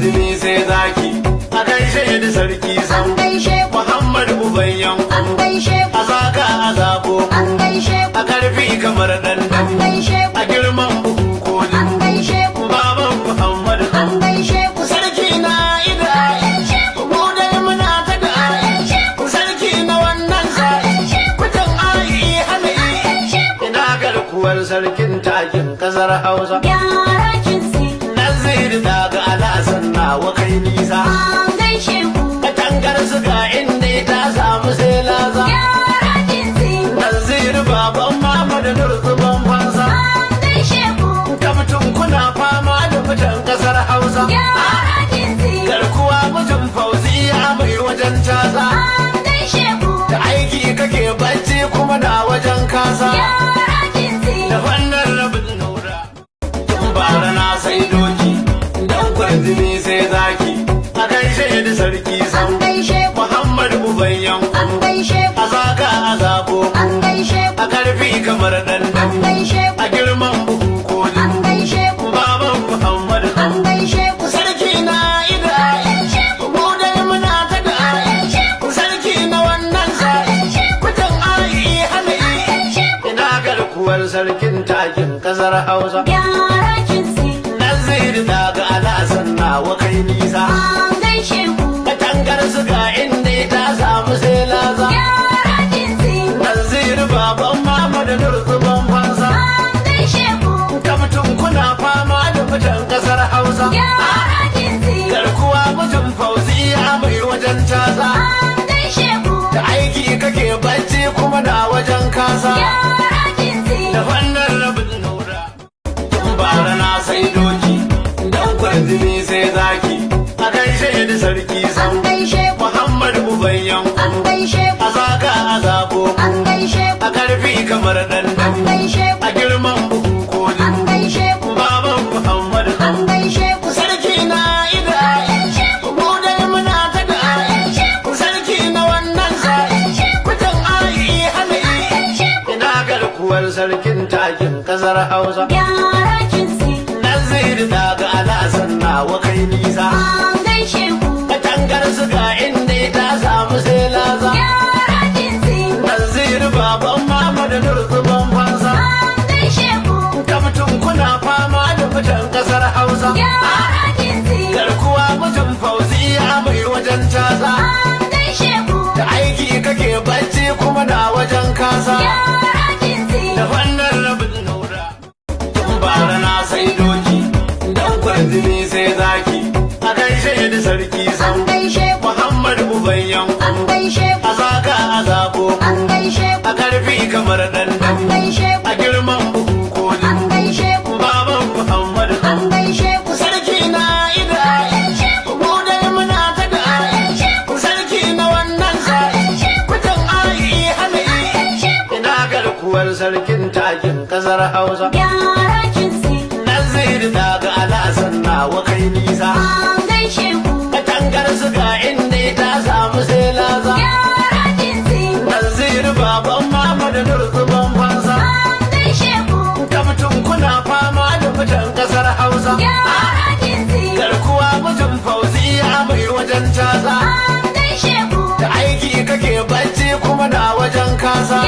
kwarjini sai zaki a gaishe da sarki sam Muhammad uban yankun a zaka a zabo a karfi kamar dandan a girman buhu kolin baban Muhammad sarki na ida mu dai muna ta da sarki na wannan sa'i kutan ayi hanayi ina garkuwar sarkin takin kasar Hausa Nazir daga alasan nawa kai nisa katangar suga inda ta samu sai laza Nazir baban mama da nurzuban fansa kamtun kuna fama da mutan kasar Hausa garkuwa mutum fauziya mai wajen casa da aiki kake bacci kuma na wajen kasa da wannan rabin nura tun bara na sai doki dan kwarjini sai zaki a gaishe da sarki sam Muhammad uban yankun a zaka a zabo a karfi kamar dandan a girman buhu kolin baban Muhammad sarki na ida mu dai muna ta da sarki na wannan sa'i kutan ayi hanayi ina garkuwar sarkin takin kasar Hausa Nazir daga alasan nawa kai nisa katangar suga inda ta samu sai laza Nazir baban mama da nurzuban fansa kamtun kuna fama da mutan kasar Hausa garkuwa mutum fauziya mai wajen casa da aiki kake bacci kuma na wajen kasa da wannan rabin nura tun bara na sai doki dan kwarjini sai zaki a gaishe da sarki sam Muhammad uban yankun a zaka a zabo a karfi kamar dandan a girman buhu kolin baban Muhammad sarki na ida mu dai muna ta da sarki na wannan sa'i kutan ayi hanayi ina garkuwar sarkin takin kasar Hausa Nazir daga alasan nawa kai nisa katangar suga inda ta samu sai laza Nazir baban mama da nurzuban fansa kamtun kuna fama da mutan kasar Hausa garkuwa mutum fauziya mai wajen casa da aiki kake bacci kuma na wajen kasa da wannan rabin nura tun bara na sai doki dan kwarjini sai zaki a gaishe da sarki sam Muhammad uban yankun a zaka a zabo a karfi kamar dandan a girman buhu kolin baban Muhammad sarki na ida mu dai muna ta da sarki na wannan sa'i kutan ayi hanayi ina garkuwar sarkin takin kasar Hausa Nazir daga alasan nawa kai nisa katangar suga inda ta samu sai laza Nazir baban mama da nurzuban fansa kamtun kuna fama da mutan kasar Hausa garkuwa mutum fauziya mai wajen casa da aiki kake bacci kuma na wajen kasa